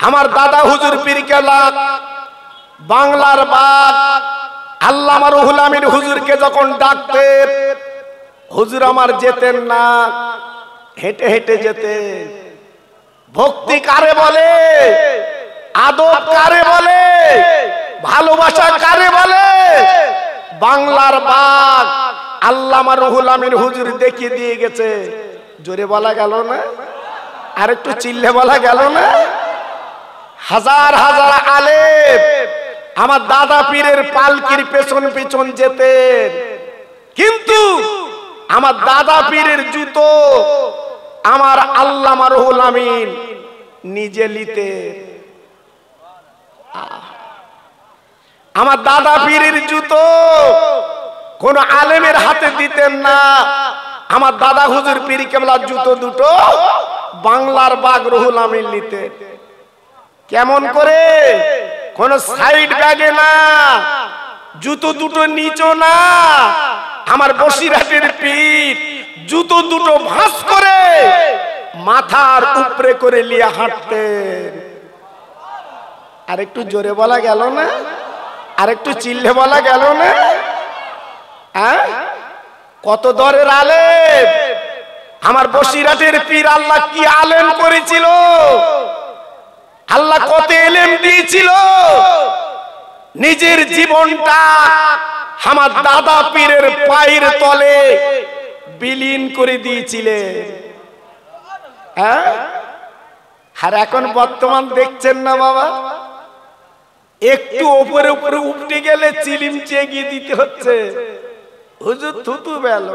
আমার দাদা হুজুর পীর কেবলা বাংলার বাগ আল্লামা রুহুল আমিন হুজুরকে যখন ডাকতেন, হুজুর আমার যেতেন না, হেঁটে হেঁটে যেতেন। ভক্তি কারে বলে, আদব কারে বলে, ভালোবাসা কারে বলে? বাংলার বাগ আল্লামা রুহুল আমিন হুজুর দেখিয়ে দিয়ে গেছে। জোরে বলা গেল না? আর একটু চিল্লে বলা গেল না? হাজার হাজার আলেম আমার দাদা পীরের পালকির পেছন পেছন যেতেন, কিন্তু আমার দাদা পীরের জুতো আমার আল্লামা রুহুল আমিন নিজে নিতেন। আমার দাদা পীরের জুতো কোন আলেমের হাতে দিতেন না। আমার দাদা হুজুর পীর কেবলার জুতো দুটো বাংলার বাগ রুহুল আমিন নিতেন। কেমন করে? কোন সাইড ব্যাগে না, জুতো দুটো নিচো না। আমার বসিরহাটের পীর জুতো দুটো ভাঁজ করে মাথার উপরে করে নিয়ে হাঁটতেন। আর একটু জোরে বলা গেল না? আর একটু চিল্লে বলা গেল না? হ্যাঁ, কত দরের আলেম আমার বসিরহাটের পীর। আল্লাহ কি আলেম করেছিল, আল্লাহ কত এলেম দিয়েছিল। নিজের জীবনটা আমার দাদা পীরের পায়ের তলে বিলীন করে দিয়েছিলেন। হ্যাঁ, আর এখন বর্তমান দেখছেন না বাবা, একটু উপরে উপরে উঠতে গেলে চিলিম চেগিয়ে দিতে হচ্ছে। হুজুর থুতু বেল,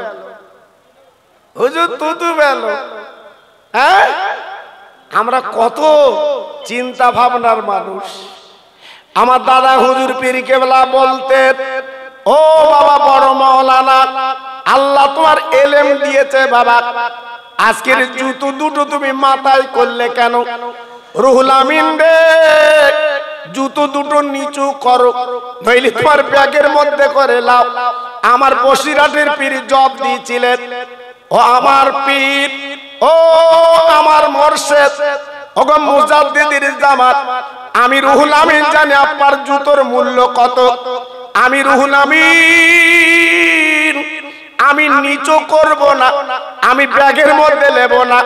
হুজুর থুতু বেল। হ্যাঁ, আমরা কত চিন্তা ভাবনার মানুষ। আমার দাদা হুজুর পীর কেবলা বলতেন, ও বাবা বড় মাওলানা, আল্লাহ তোমার এলেম দিয়েছে বাবা, আজকের জুতো দুটো তুমি মাথায় করলে কেন? রুহুল আমিন রে, জুতো দুটো নিচু করো, নইলে তোমার ব্যাগের মধ্যে করে লাও। আমার বসিরহাটের পীর জব দিয়েছিলেন, ও আমার পীর, ও আমার মুর্শিদ, ওগো মুজাদ্দিদের জামাত, আমি রুহুল আমিন জানি আপনার জুতোর মূল্য কত। আমি রুহুল আমিন আমি নিচু করব না, আমি ব্যাগের মধ্যে নেব না।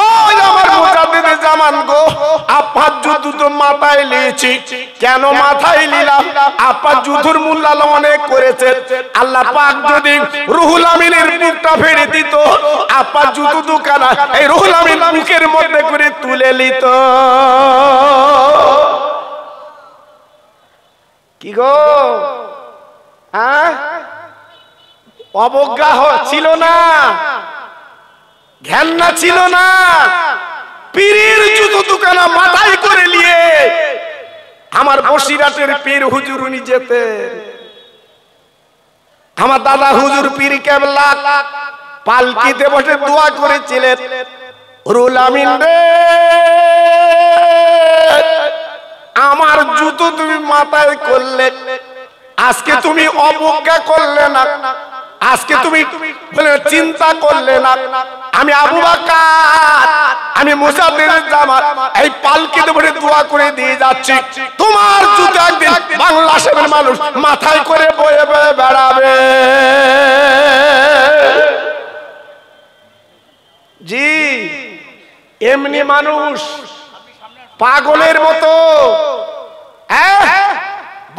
ও আমার মুজাদ্দিদের জামান গো, আপনার জুতো তো মাথায় নিয়েছি। কেন মাথায় নিলাম? আপনার জুতোর মূল্য অনেক করেছে। আল্লাহ পাক যদি রুহুল আমিনের মুখটা ফেরে দিত, আপনার জুতো দুখানা এই রুহুল আমিন মুখের মধ্যে করে তুলে নিত। কি গো, হ্যাঁ, অবজ্ঞা ছিল না, ঘেন্না ছিল না। পীরের জুতো দুখানা মাথায় করে নিয়ে আমার বসিরহাটের পীর হুজুর উনি যেতেন। আমার দাদা হুজুর পীর কেবলা পালকিতে বসে দোয়া করেছিলেন, রুহুল আমিন রে, আমার জুতো তুমি মাথায় করলে, আজকে তুমি অবজ্ঞা করলে না, আজকে তুমি চিন্তা করলে না। আমি আবু বকর, আমি মুজাদ্দিদের জামাত এই পালকিতে বসে দোয়া করে দিয়ে যাচ্ছি, তোমার জুতো একদিন বাংলাদেশের মানুষ মাথায় করে বয়ে বয়ে বেড়াবে। জি, এমনি মানুষ পাগলের মতো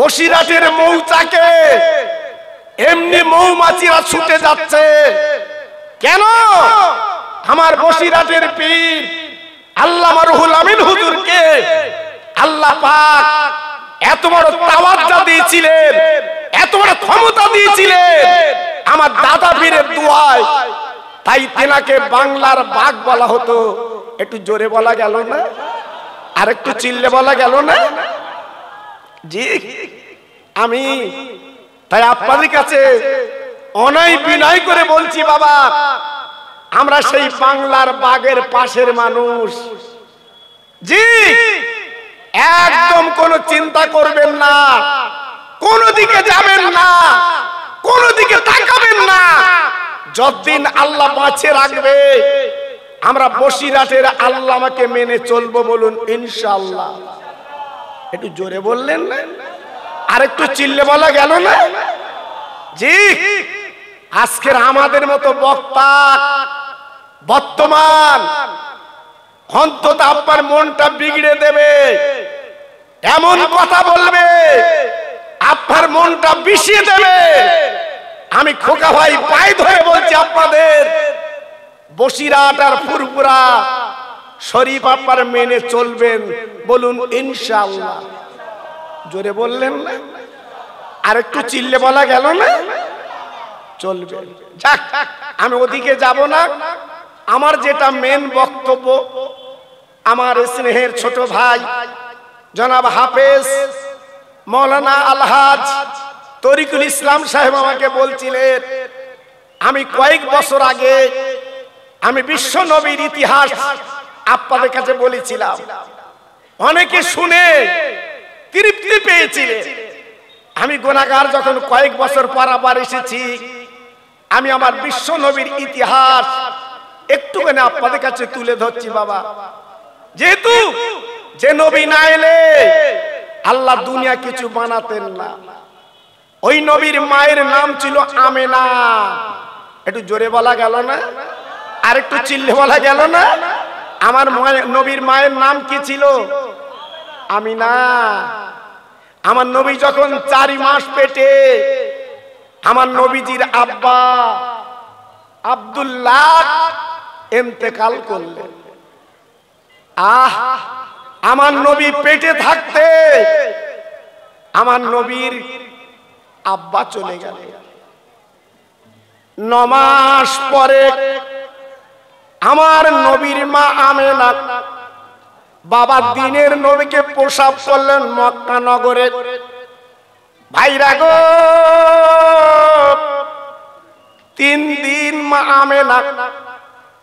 বসিরহাটের মৌচাকে এমনি মৌমাছিরা ছুটে যাচ্ছে। কেন? আমার বসিরহাটের পীর আল্লামা রুহুল আমিন হুজুরকে আল্লাহ পাক এত বড় তাওয়াজ্জু দিয়েছিলেন, এত বড় ক্ষমতা দিয়েছিলেন আমার দাদা পীরের দোয়ায়, তাই তেনাকে বাংলার বাঘ বলা হতো। একটু জোরে বলা গেল না? আর একটু চিল্লে বলা গেল না? জি, আমি তাই আপনাদের কাছে অনাই বিনয় করে বলছি বাবা, আমরা সেই বাংলার বাগের পাশের মানুষ। জি, একদম কোনো চিন্তা করবেন না, কোন দিকে যাবেন না, কোন দিকে তাকাবেন না। যতদিন আল্লাহ বাঁচিয়ে রাখবে আমরা বসিরহাটের আল্লামাকে মেনে চলবো, বলুন ইনশাআল্লাহ। একটু জোরে বললেন না? আর একটু চিল্লে বলা গেল না? জি, আজকের আমাদের মতো বক্তা বর্তমান অন্তত আপনার মনটা বিগড়ে দেবে, এমন কথা বলবে আপনার মনটা বিষিয়ে দেবে। আমি খোকা ভাই পায়ে ধরে বলছি, আপনাদের বসিরহাট আর ফুরফুরা শরীফ আপনার মেনে চলবেন, বলুন ইনশাআল্লাহ। জোরে বললেন না? আর একটু চিল্লে বলা গেল না? চলবে। যাক, আমি ওদিকে যাব না। আমার যেটা মেন বক্তব্য, আমার স্নেহের ছোট ভাই জনাব হাফেজ মৌলানা আলহাজ তরিকুল ইসলাম সাহেব আমাকে বলছিলেন, আমি কয়েক বছর আগে আমি বিশ্ব নবীর ইতিহাস আপনাদের কাছে বলেছিলাম, অনেকে শুনে তৃপ্তি পেয়েছিলেন। আমি গুনাহগার, যখন কয়েক বছর পর আবার এসেছি, আমি আমার বিশ্ব নবীর ইতিহাস একটুখানি আপনাদের কাছে তুলে ধরছি বাবা। যেহেতু যে নবী না এলে আল্লাহ দুনিয়া কিছু বানাতেন না। ওই নবীর মায়ের নাম ছিল আমেনা। একটু জোরে বলা গেল না? আর একটু চিল্লে বলা গেল না? আমার নবীর মায়ের নাম কি ছিল? আমিনা। আমার নবী যখন 4 মাস পেটে, আমার নবীজির আব্বা আব্দুল্লাহ ইন্তেকাল করলেন। আমার নবী পেটে থাকতে আমার নবীর আব্বা চলে গেল। 9 মাস পরে আমার নবীর মা আমেনা বাবা দিনের নবীকে প্রসব করলেন মক্কা নগরে। ভাইরা গো, 3 দিন মা আমেনা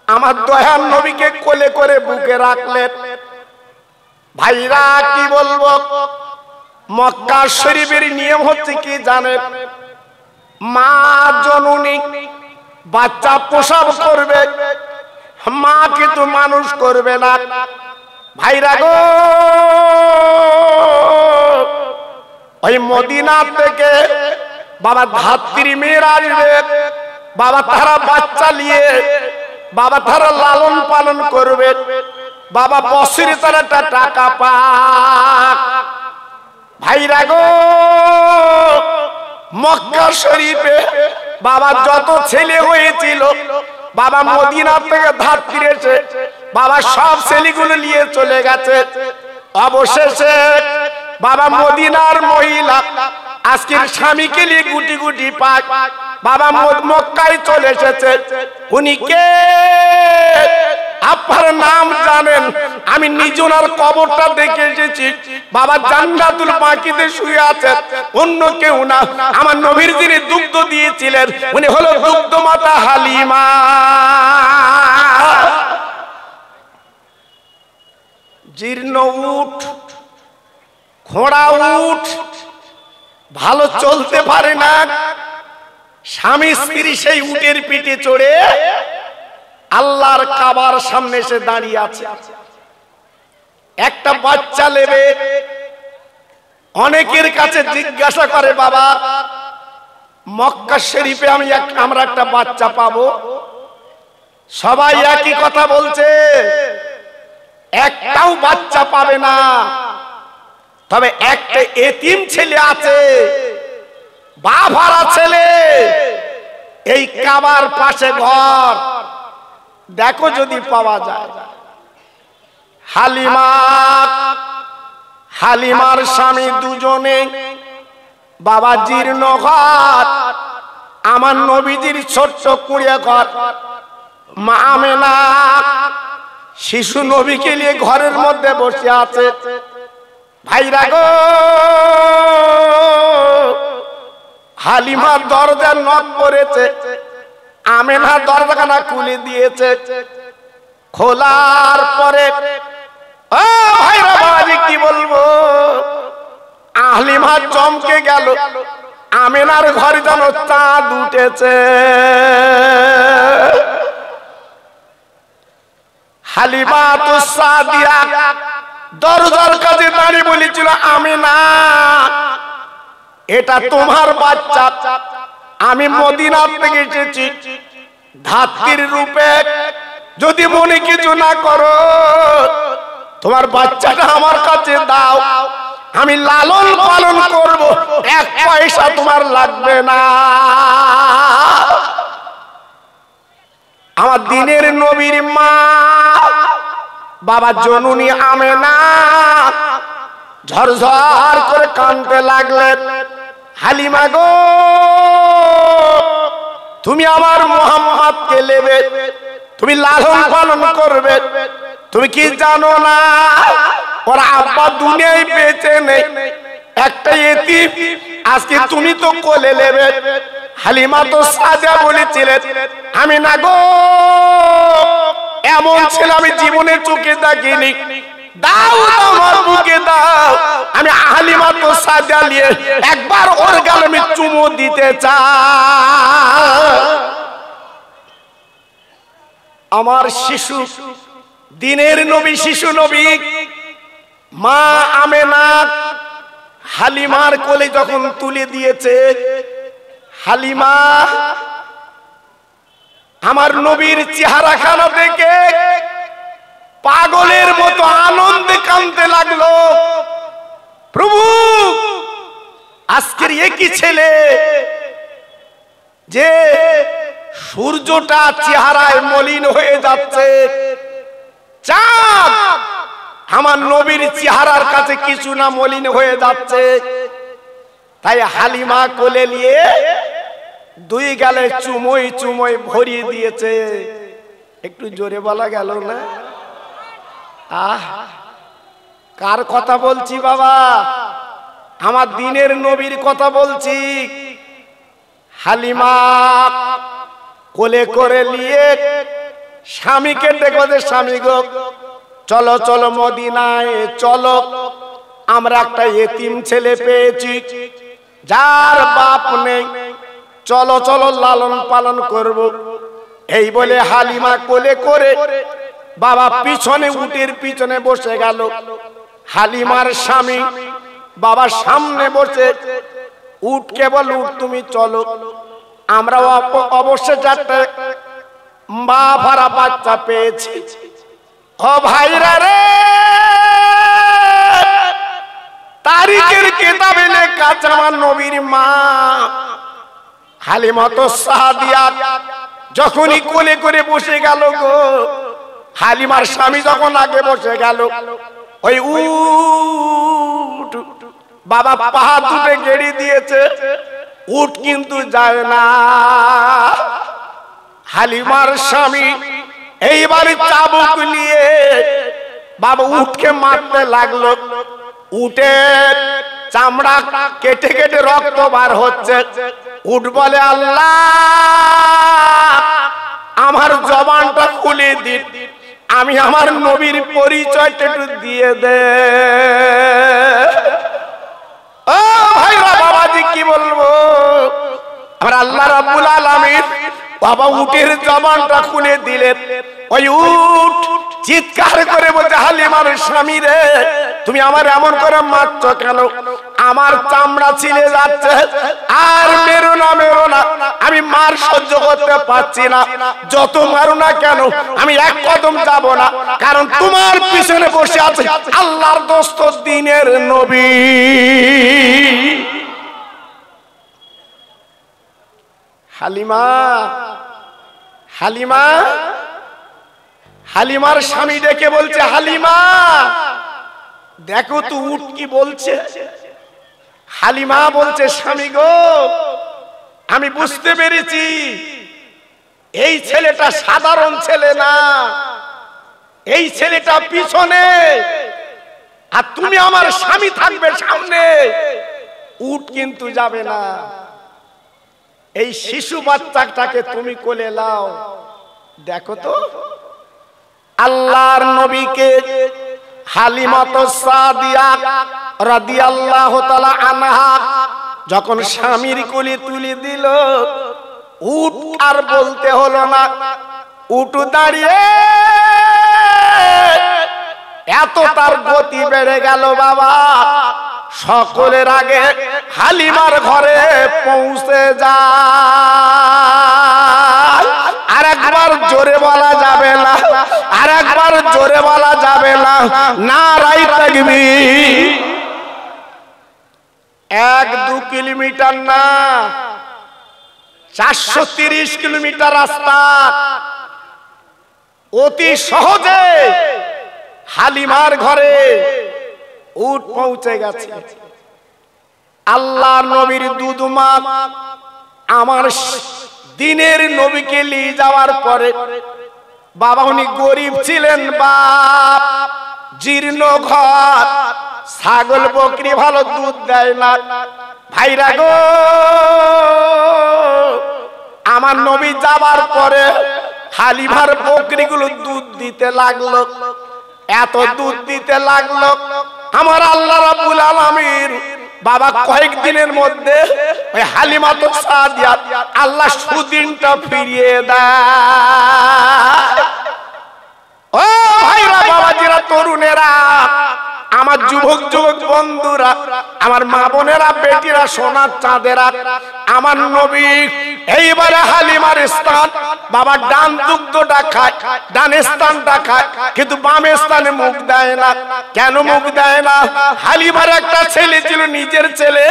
আমার দয়ার নবীকে কোলে করে বুকে রাখলেন। ভাইরা কি বলবো, মক্কা শরীফের নিয়ম হচ্ছে কি জানেন? মা জননী বাচ্চা প্রসব করবে, মা কিন্তু মানুষ করবে না। ভাইরা গো, ওই মদিনা থেকে বাবা ধাত্রী মেয়েরা আসবে, বাবা তারা বাচ্চা নিয়ে বাবা তারা লালন পালন করবে, বাবা বছরে তারা টাকা পাক। ভাইরা গো, মক্কা শরীফে বাবা যত ছেলে হয়েছিল, বাবা মদিনা থেকে ধাত্রী এসে বাবা সব ছেলেগুলো নিয়ে চলে গেছে। অবশেষে বাবা মদিনার মহিলা আজকের স্বামীকে নিয়ে গুটি গুটি পাক বাবা মক্কায় চলে এসেছে। উনি কে? আপনার নাম জানেন? আমি নিজ ওনার কবরটা দেখে এসেছি। বাবা জান্নাতুল বাকিতে শুয়ে আছে, অন্য কেউ না। আমার নবীর যিনি দুগ্ধ দিয়েছিলেন, উনি হলো দুগ্ধ মাতা হালিমা। জীর্ণ উট, ঘোড়া উট ভালো চলতে পারে না, স্বামী স্ত্রী সেই উটের পিঠে চড়ে আল্লাহর কাবার সামনে এসে দাঁড়িয়ে আছে। একটা বাচ্চা নেবে। অনেকের কাছে জিজ্ঞাসা করে, বাবা মক্কা শরীফে আমরা একটা বাচ্চা পাবো? সবাই একই কথা বলছে, একটাও বাচ্চা পাবে না। তবে একটা এতিম ছেলে আছে, বাপ হারা ছেলে, এই কাবার পাশে ঘর, দেখো যদি পাওয়া যায়। হালিমার স্বামী দুজনে বাবা জীর্ণ ঘর, আমার নবীজির ছোট্ট কুড়িয়ে ঘর। মা আমেনা শিশু নবীকে নিয়ে ঘরের মধ্যে বসে আছে। ভাইরা গো, হালিমার দরজা নক করেছে, আমেনা দরজাখানা খুলে দিয়েছে। খোলার পরে ও ভাইরা বাবাজি কি বলবো, হালিমা চমকে গেল। আমেনার ঘরে যেন চাঁদ উঠেছে। হালিমাতুস সাদিয়া দরজার কাছে দাঁড়িয়ে বলেছিল, আমিনা এটা তোমার বাচ্চা, আমি মদিনা থেকে এসেছি, ধাত্রীর রূপে যদি মনে কিছু না করো তোমার বাচ্চাটা আমার কাছে দাও, আমি লালন পালন করব, এক পয়সা তোমার লাগবে না। আমার দিনের নবীর মা বাবা জননী আমেনা ঝরঝর করে কাঁদতে লাগলেন, হালিমা গো তুমি আমার মুহাম্মদকে নেবে, তুমি লালন পালন করবে, তুমি কি জানো না ওর আব্বা দুনিয়ায় বেঁচে নেই, একটা এতিম, আজকে তুমি তো কোলে নেবে। হালিমা তো সাজা বলেছিলেন, আমি না গো এমন ছেলে আমি জীবনে চোখে দেখিনি, দাও আমার বুকে দাও, আমি হালিমা তো সাজা নিয়ে একবার ওর গালে আমি চুমু দিতে চাই। আমার শিশু দিনের নবী, শিশু নবী মা আমেনা হালিমার কোলে যখন তুলে দিয়েছে, হালিমা আমার নবীর চেহারা খানা দেখে পাগলের মতো আনন্দে কাঁদতে লাগলো, প্রভু আজকের একই ছেলে যে সূর্যটা চেহারায় মলিন হয়ে যাচ্ছে, চাঁদ আমার নবীর চেহারার কাছে কিছু না মলিন হয়ে যাচ্ছে। তাই হালিমা কোলে নিয়ে দুই গালে চুমোই চুমোই ভরিয়ে দিয়েছে। একটু জোরে বলা গেল না? আহ কার কথা বলছি বাবা? আমার দিনের নবীর কথা বলছি। হালিমা কোলে করে নিয়ে স্বামীকে ডেকে বলে, স্বামী গো চলো চলো মদিনায় চলো, আমরা একটা এতিম ছেলে পেয়েছি যার বাপ নেই, চলো চলো লালন পালন করব। এই বলে হালিমা কোলে করে বাবা পিছনে উটের পিছনে বসে গেল। হালিমার স্বামী বাবা সামনে বসে, উটকে বল উট তুমি চলো, আমরা অবশ্যই একটা মা ভরা বাচ্চা পেয়েছি। ও ভাইরা রে, তারিখের কিতাবে লেখা আছে আমার নবীর মা হালিমা তো সাদিয়া যখনই কোলে করে বসে গেল গো, হালিমার স্বামী যখন আগে বসে গেল, ওই উট বাবা পাহাড় দুটে গেড়ে দিয়েছে, উট কিন্তু যায় না। হালিমার স্বামী এইবারে চাবুক নিয়ে বাবা উটকে মারতে লাগলো, উটের চামড়া কেটে কেটে রক্ত বার হচ্ছে। উট বলে, আল্লাহ আমার জবানটা খুলে দিন, আমি আমার নবীর পরিচয়টা একটু দিয়ে দে। ও ভাইরা বাবাজি কি বলবো, আমার আল্লাহ রাব্বুল আলামিন বাবা উটের জবানটা খুলে দিলেন। ওই উট চিৎকার করে বলছে, হালিমার স্বামী রে তুমি আমার এমন করে মারছো কেন? আমার চামড়া ছিলে যাচ্ছে, আর মেরো না মেরো না, আমি মার সহ্য করতে পারছি না, যত মারো না কেন আমি এক কদম যাব না, কারণ তোমার পিছনে বসে আছে আল্লাহর দোস্ত দিনের নবী। হালিমা হালিমা হালিমার স্বামী ডেকে বলছে, হালিমা দেখো তো উট কি বলছে। হালিমা বলছে, স্বামী গো আমি বুঝতে পেরেছি এই ছেলেটা সাধারণ ছেলে না, এই ছেলেটা পিছনে, আর তুমি আমার স্বামী থাকবে সামনে, উট কিন্তু যাবে না। এই শিশু বাচ্চাটাকে তুমি কোলে নাও। দেখো তো আল্লাহর নবীকে হালিমা তো সাদিয়া রাদিয়াল্লাহু তাআলা আনহা যখন স্বামীর কোলে তুলে দিল, উট আর বলতে হলো না, উট দাঁড়িয়ে এত তার গতি বেড়ে গেল বাবা, সকলের আগে হালিমার ঘরে পৌঁছে যায়। আর একবার জোরে বলা যাবে না, আর একবার জোরে বলা যাবে না, নারায়ে তাকবীর। 1-2 কিলোমিটার না, 430 কিলোমিটার রাস্তা অতি সহজে হালিমার ঘরে উট পৌঁছে গেছে। আল্লাহর নবীর দুধ মা আমার দিনের নবীকে নিয়ে যাওয়ার পরে, বাবা উনি গরিব ছিলেন, বাপ জীর্ণ ঘর, ছাগল বকরি ভালো দুধ দেয় না। ভাইরা গো, আমার নবী যাবার পরে হালিমার বকরিগুলো দুধ দিতে লাগলো, এত দুধ দিতে লাগলো, আমার আল্লাহ রাব্বুল আলামিন বাবা কয়েকদিনের মধ্যে ওই হালিমাতুস সাদিয়া আল্লাহ সুদিনটা ফিরিয়ে দেয়। ও ভাইরা, বাবাজিরা, তরুণেরা, আমার যুবক যুবক বন্ধুরা, আমার মা বোনেরা, বেটিরা, সোনার চাঁদেরা, আমার নবী এইবারে হালিমার স্থান বাবা ডান দুগ্ধটা খায়, ডান স্থানটা খায়, কিন্তু বাম স্থানে মুখ দেয় না। কেন মুখ দেয় না? হালিমার একটা ছেলে ছিল, নিজের ছেলে,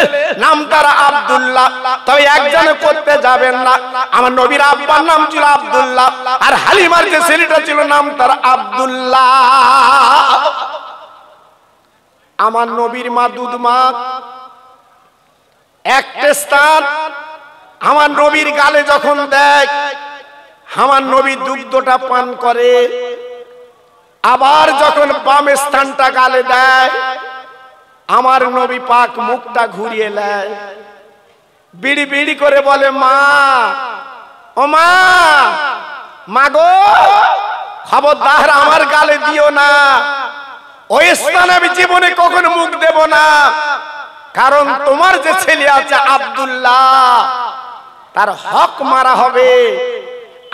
নাম তার আব্দুল্লাহ। তবে একজনে করতে যাবেন না, আমার নবীর আব্বার নাম ছিল আব্দুল্লাহ, আর হালিমার যে ছেলেটা ছিল নাম তার আব্দুল্লাহ। আমার নবীর মা দুধ মা একটা স্থান আমার নবীর গালে যখন দেয়, আমার নবী দুগ্ধটা পান করে, আবার যখন বাম স্থানটা গালে দেয়, আমার নবী পাক মুখটা ঘুরিয়ে নেয়, বিড়ি বিড়ি করে বলে, মা, ও মা, মাগো, খবরদার আমার গালে দিও না, ওই স্থানে আমি জীবনে কখনো মুখ দেব না, কারণ তোমার যে ছেলে আছে আব্দুল্লাহ, তার হক মারা হবে,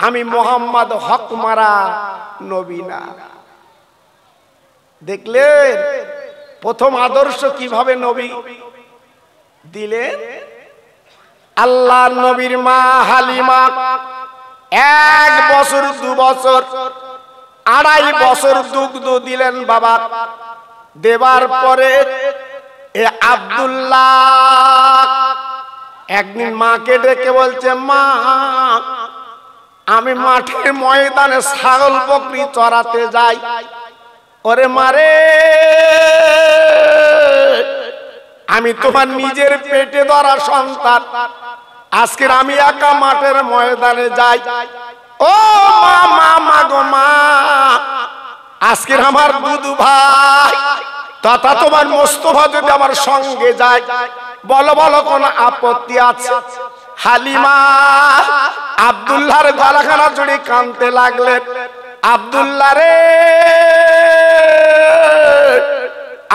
আমি মোহাম্মদ হক মারা নবী না। দেখলেন প্রথম আদর্শ কিভাবে নবী দিলেন? আল্লাহর নবীর মা হালিমা 1 বছর 2 বছর 2.5 বছর দুগ্ধ দিলেন বাবা। দেবার পরে এ আব্দুল্লাহ একদিন মাকে ডেকে বলছে, মা, আমি মাঠের ময়দানে ছাগল বকরি চড়াতে যাই। ওরে মারে, আমি তোমার নিজের পেটে ধরা সন্তান, আজকে আমি একা মাঠের ময়দানে যাই। ও মা, মা, মা গো মা, আজকে আমার দুধ ভাই তথা তোমার মোস্তফা যদি আমার সঙ্গে যায়, বলো বলো কোন আপত্তি আছে? হালিমা আব্দুল্লাহর গলাখানা জুড়ে কাঁদতে লাগলেন, আব্দুল্লাহ রে,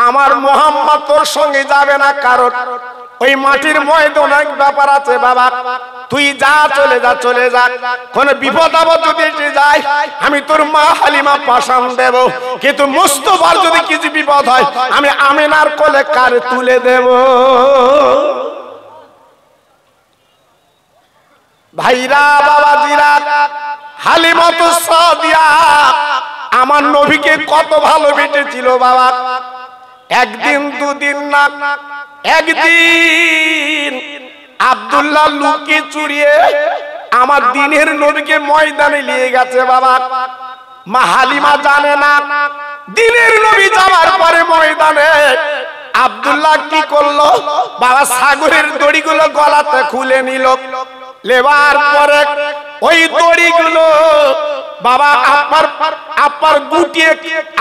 আমার মোহাম্মদ তোর সঙ্গে যাবে না, কারণ ওই মাটির ময়দানে অনেক ব্যাপার আছে বাবা, তুই যা, চলে যা, চলে যা, কোন বিপদ আপদ যদি এসে যায় আমি তোর মা হালিমা পাশান দেব, কিন্তু মুস্তফার যদি কিছু বিপদ হয় আমি আমিনার কোলে কার তুলে দেব। ভাইরা, বাবাজিরা, হালিমাতুস সাদিয়া আমার নবীকে কত ভালোবেসেছিল বাবা। একদিন দুদিন না, একদিন আব্দুল্লাহ লুকিয়ে চুরিয়ে আমার দিনের নবীকে ময়দানে নিয়ে গেছে বাবা। মা হালিমা জানে না। দিনের নবী যাওয়ার পরে ময়দানে আব্দুল্লাহ কি করলো বাবা, ছাগলের দড়িগুলো গলাতে খুলে নিল, লেবার পরে ওই দড়িগুলো বাবা আপার গুটিয়ে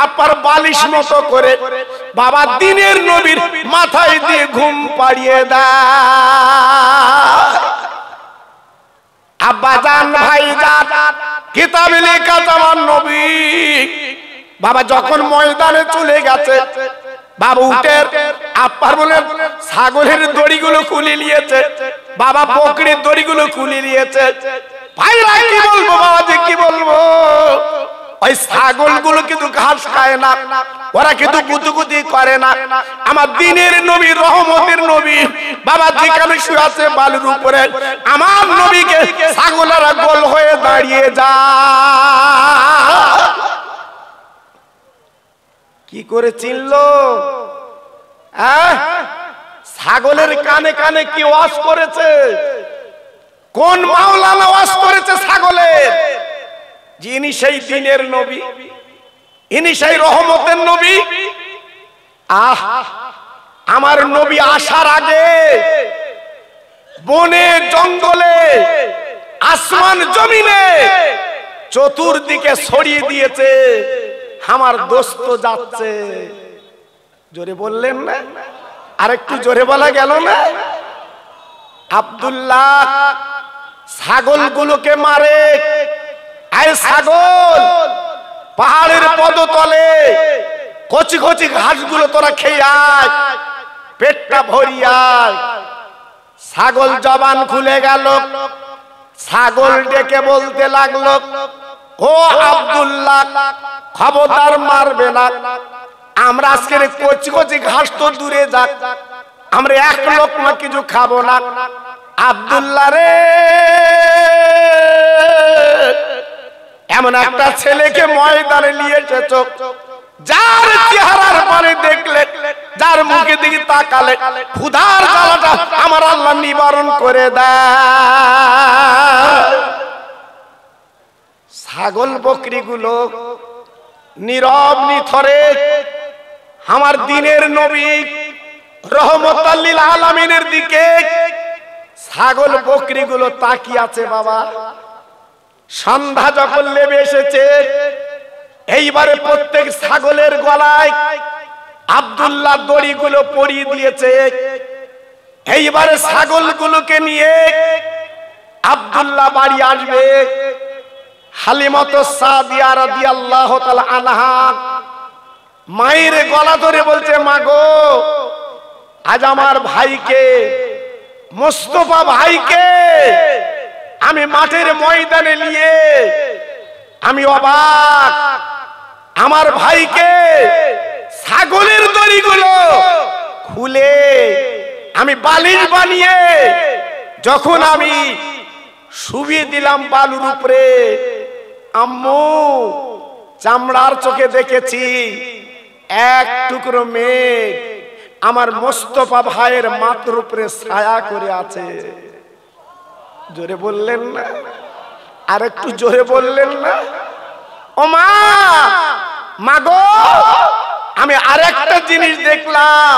আপার বালিশ মতো করে বাবা দিনের নবীর মাথায় দিয়ে ঘুম পাড়িয়ে দেয়। আব্বা জান, ভাই জান, কিতাবে লেখা আমার নবী বাবা যখন ময়দানে চলে গেছে, বাবা উটের আপার বলে ছাগলের দড়িগুলো খুলে নিয়েছে, বাবা বকরির দড়িগুলো খুলে নিয়েছে। ভাইরা কি বলবো বাবা, যে কি বলবো, ওই ছাগলগুলো কিন্তু ঘাস খায় না, ওরা কিন্তু গুতুগুতি করে না। আমার দিনের নবী, রহমতের নবী বাবা যেখানে শুয়ে আছে বালুর উপরে, আমার নবীকে ছাগলেরা গোল হয়ে দাঁড়িয়ে যায়। কি করে চিনলো? ছাগলের কানে কানে কি ওয়াজ করেছে? কোন মাওলানা ওয়াজ করেছে ছাগলের? যিনি সেই দিনের নবী, ইনি সেই রহমতের নবী। আমার নবী আসার আগে বনে জঙ্গলে আসমান জমিনে চতুর্দিকে ছড়িয়ে দিয়েছে, আমার দোস্ত যাচ্ছে। জোরে বললেন না? আরেকটু জোরে বলা গেল না? আব্দুল্লাহ ছাগলগুলোকে মারে। আয় ছাগল, পাহাড়ের পদতলে কচি কচি ঘাসগুলো তোরা খেয়ে আয়, পেটটা ভরিয়ায়। ছাগল জবান খুলে গেল, ছাগল ডেকে বলতে লাগলো, ও আব্দুল্লাহ খবরদার মারবে না, আমরা আজকের কচি কচি ঘাস তো দূরে যাক, আমরা এক লোকমা কিছু খাবো না। আব্দুল্লাহ রে, এমন একটা ছেলেকে ময়দানে নিয়ে এসেছো, যার চেহারার পরে দেখলে, যার মুখে দিকে তাকালে ক্ষুধার জ্বালাটা আমার আল্লাহ নিবারণ করে দেয়। ছাগল বকরিগুলো নীরব নিথরে আমার দিনের নবী রহমতুল লিল আলামিনের দিকে ছাগল বকরিগুলো তাকিয়ে আছে। বাবা সন্ধ্যা যখন নেমে এসেছে, এইবারে প্রত্যেক ছাগলের গলায় আব্দুল্লাহ দড়িগুলো পরিয়ে দিয়েছে। এইবারে ছাগলগুলোকে নিয়ে আব্দুল্লাহ বাড়ি আসবে। হালিমাতুস সাদিয়া রাদিয়াল্লাহু তাআলা আনহা মায়ের গলা ধরে বলছে, মা গো, আজ আমার ভাইকে, মোস্তফা ভাইকে আমি মাঠের ময়দানে নিয়ে আমি অবাক। আমার ভাইকে ছাগলের দড়িগুলো খুলে আমি বালিশ বানিয়ে যখন আমি শুবিয়ে দিলাম বালুর উপরে, আম্মু চামড়ার চোখে দেখেছি এক টুকরো মেঘ আমার মোস্তফা ভাইয়ের মাথার উপরে ছায়া করে আছে। জোরে বললেন না? আর একটু জোরে বললেন না? ও মা, মাগো, আমি আরেকটা জিনিস দেখলাম,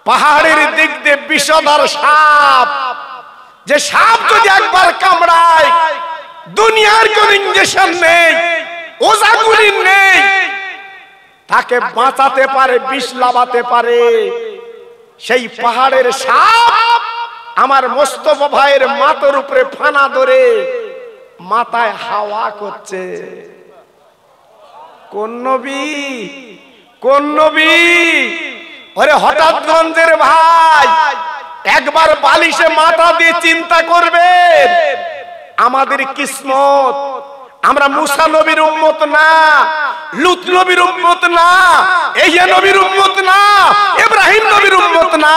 পাহাড়ের দিক দিয়ে বিষধর সাপ। যে সাপ যদি একবার কামড়ায়, দুনিয়ার কোন ইনজেকশন নেই, ওষুধ নেই, তাকে বাঁচাতে পারে, বিষ লাগাতে পারে। সেই পাহাড়ের সাপ আমার মোস্তফা ভাইয়ের মাথার উপরে ফানা ধরে মাথায় হাওয়া করছে। কোন নবী? কোন নবী? ওরে হঠাৎগঞ্জের ভাই, একবার বালিশে মাথা দিয়ে চিন্তা করবে, আমাদের কিসমত, আমরা মুসা নবীর উম্মত না, লুত নবীর উম্মত না, ইহ্যা নবীর উম্মত না, ইব্রাহিম নবীর উম্মত না,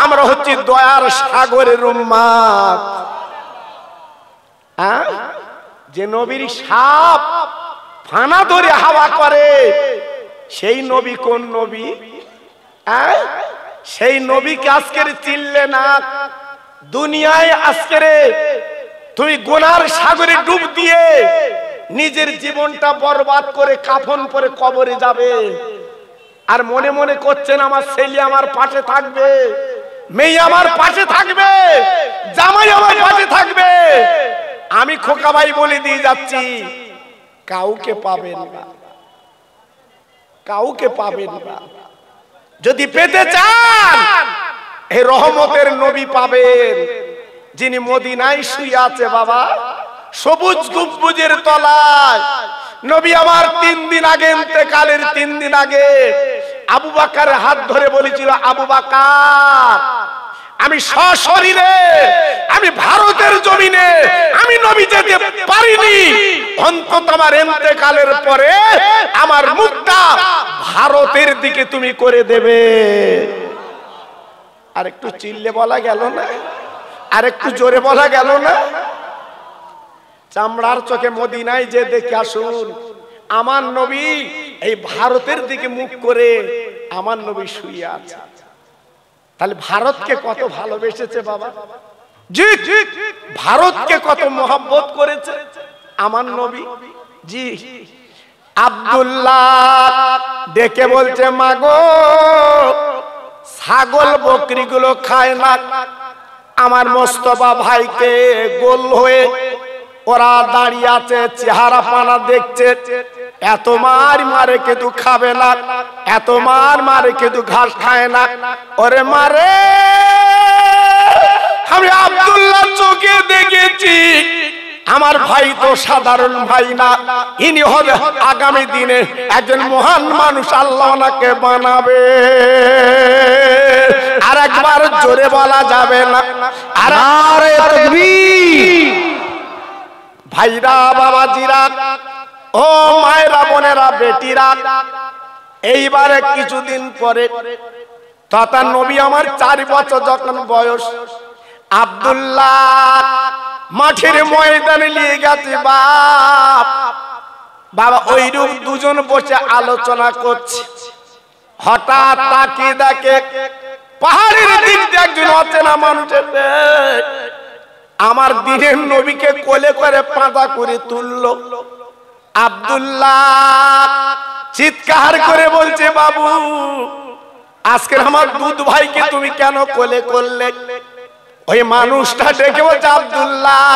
আমরা হচ্ছি দয়ার সাগরের উম্মত। যে নবীর সাপ ফানা ধরে হাওয়া করে, সেই নবী কোন নবী? সেই নবীকে আজকের চিনলে না, দুনিয়ায় আজকের তুমি গুনার সাগরে ডুব দিয়ে নিজের জীবনটা বরবাদ করে কাফন পরে কবরে যাবে। আর মনে মনে করছেন আমার ছেলে আমার পাশে থাকবে, মেয়ে আমার পাশে থাকবে, জামাই আমার পাশে থাকবে। আমি খোকা ভাই বলে দিয়ে যাচ্ছি, কাউকে পাবেন না, কাউকে পাবেন না। যদি পেতে চান, এই রহমতের নবী পাবেন, যিনি মদিনায় শুয়ে আছে। বাবা সবুজ গম্বুজের তলায় নবী আমার 3 দিন আগে, ইন্তেকালের 3 দিন আগে আবু বকরের হাত ধরে বলেছিল, আবু বকর আমি সশরীরে আমি ভারতের জমিনে আমি নবী যেতে পারিনি, অন্তত আমার ইন্তেকালের পরে আমার মুখটা ভারতের দিকে তুমি করে দেবে। আর একটু চিল্লে বলা গেল না? আর একটু জোরে বলা গেল না? চামড়ার চোখে মদিনায় যে দেখে আসুন, আমার নবী এই ভারতের দিকে মুখ করে আমার নবী শুয়ে আছে। তাহলে ভারতকে কত ভালোবেসেছে বাবা, জি ভারতকে কত মহব্বত করেছে আমার নবী। জি আব্দুল্লাহ ডেকে বলছে, মাগো ছাগল বকরি গুলো খায় না, আমার মোস্তফা ভাইকে গোল হয়ে ওরা দাঁড়িয়ে আছে, চেহারা পানা দেখছে, এত মার মারে কিন্তু খাবে না, এত মার মারে কিন্তু ঘাস খায় না। ওরে মারে, আমি আব্দুল্লাহ চোখে দেখেছি আমার ভাই তো সাধারণ ভাই না, ইনি হবে আগামী দিনে একজন মহান মানুষ, আল্লাহ ওনাকে বানাবে। আর একবার জোরে বলা যাবে না? আরে তাকবীর! ভাইরা, বাবাজিরা, ও মায়েরা, বোনেরা, বেটিরা, এইবারে কিছুদিন পরে তথা নবী আমার 4 বছর যখন বয়স, আব্দুল্লাহ মাঠের ময়দানে নিয়ে গেছে বাবা। ওইরূপ দুজন বসে আলোচনা করছে, হঠাৎ তাকিয়ে দেখে পাহাড়ের দিক দিয়ে একজন অচেনা মানুষের আমার দিনের নবীকে কোলে করে পাঁজা করে তুললো। আব্দুল্লাহ চিৎকার করে বলছে, বাবু আজকে আমার দুধ ভাইকে তুমি কেন কোলে করলে? ওই মানুষটা ডেকে বলছে, আব্দুল্লাহ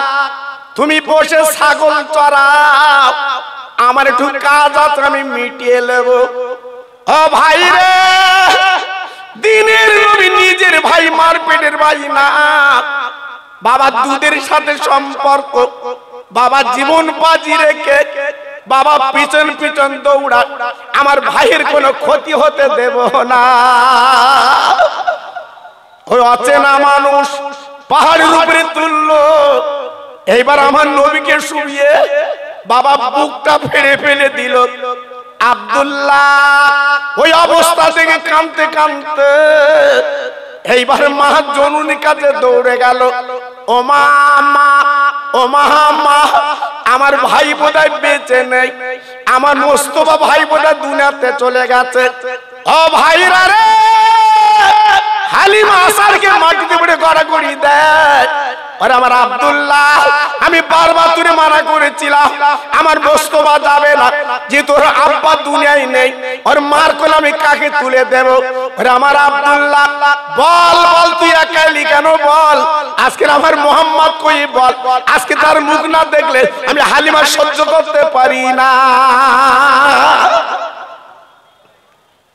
তুমি বসে ছাগল চড়াও, আমার একটু কাজ আছে, আমি মিটিয়ে নেব। ও ভাই রে, দিনের নবী নিজের ভাই, মার পেটের ভাই না বাবা, দুধের সাথে সম্পর্ক বাবা, জীবন বাজি রেখে বাবা পিছন পিছন দৌড়া, আমার ভাইয়ের কোনো ক্ষতি হতে দেব না। ওই অচেনা মানুষ পাহাড়ের উপরে তুললো, এইবার আমার নবীকে শুইয়ে বাবা বুকটা ফেলে ফেলে দিল। আব্দুল্লাহ ওই অবস্থা থেকে কাঁদতে কাঁদতে এইবার মা জননীর কাছে দৌড়ে গেল, ও মা, ও মা, আমার ভাই বোধহয় বেঁচে নেই, আমার মোস্তফা ভাই বোধহয় দুনিয়াতে চলে গেছে। ও ভাইরা রে, হালিমা আসারকে মাটিতে পড়ে গড়াগড়ি দেয়। আর আমার আব্দুল্লাহ, আমি বারবার তোরে মানা করেছিলাম আমার মোস্তফা যাবে না, যে তোর আব্বা দুনিয়ায় নেই, ওর মার কোলে আমি কাকে তুলে দেব? আর আমার আব্দুল্লাহ, বল বল তুই একাইলি কেন বল, আজকে আমার মোহাম্মদ কই বল, আজকে তার মুখ না দেখলে আমি হালিমা সহ্য করতে পারি না।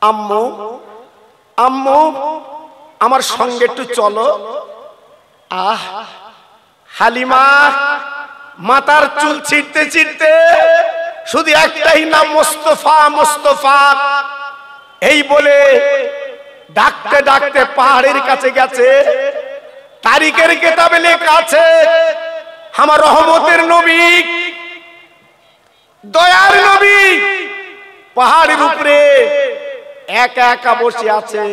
আম্মু, আম্মু আমার সঙ্গে একটু চলো। আহ, হালিমা মাথার চুল ছিঁড়তে ছিঁড়তে শুধু একটাই নাম, মোস্তফা, মোস্তফা এই বলে ডাকতে ডাকতে পাহাড়ের কাছে গেছে। তারিখের কিতাবে লেখা আছে, আমার রহমতের নবী, দয়ার নবী পাহাড়ের উপরে একা একা বসে আছে।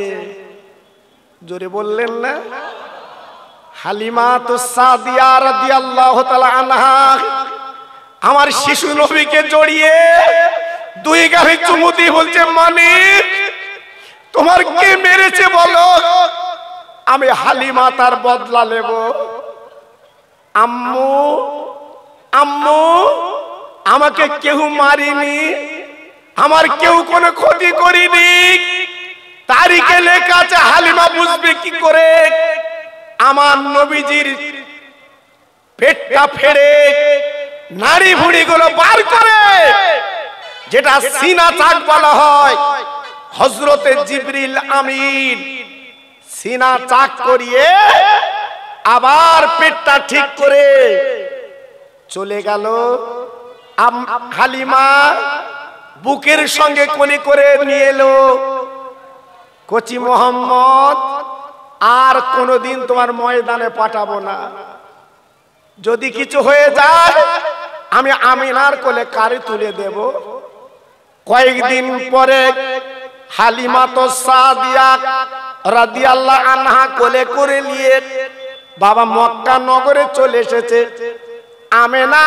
জোরে বললেন না? হালিমা তো সাদিয়া রাদিয়াল্লাহু তাআলা আনহা আমার শিশু নবীকে জড়িয়ে 2 গালে চুমু দিয়ে বলছে, মানিক তোমার কে মেরেছে বলো, আমি হালিমা তার বদলা নেব। আম্মু, আম্মু আমাকে কেউ মারিনি, আমার কেউ কোনো ক্ষতি করিনি। তারিখে লেখা আছে, হালিমা বুঝবে কি করে? আমার নবীজির পেটটা ফেড়ে নাড়ি ভুড়ি গুলো বার করে, যেটা সিনা চাক বলা হয়, হযরতে জিবরিল আমিন সিনা চাক করিয়ে আবার পেটটা ঠিক করে চলে গেল। হালিমা বুকের সঙ্গে কোলে করে নিয়ে এলো। কচি মোহাম্মদ আর কোনোদিন তোমার ময়দানে পাঠাবো না। যদি কিছু হয়ে যায় আমি আমিনার কোলে কারে তুলে দেব। কয়েকদিন পরে হালিমা তো সাদিয়া রাদিয়াল্লাহু আনহা কোলে করে নিয়ে বাবা মক্কা নগরে চলে এসেছে। আমেনা,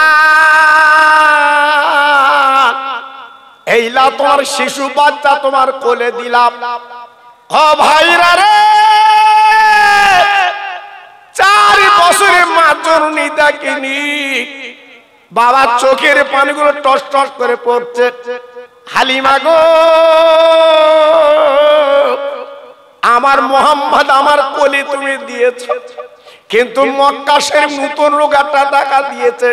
এইলা তোমার শিশু বাচ্চা তোমার কোলে দিলাম। ও ভাইরা রে, 4 বছরের মা জননী দেখিনি। বাবার চোখের পানিগুলো টস টস করে পড়ছে। হালিমা গো, আমার মোহাম্মদ আমার কোলে তুমি দিয়েছ, কিন্তু মক্কা শরীফ নতুন রোগ একটা টাকা দিয়েছে,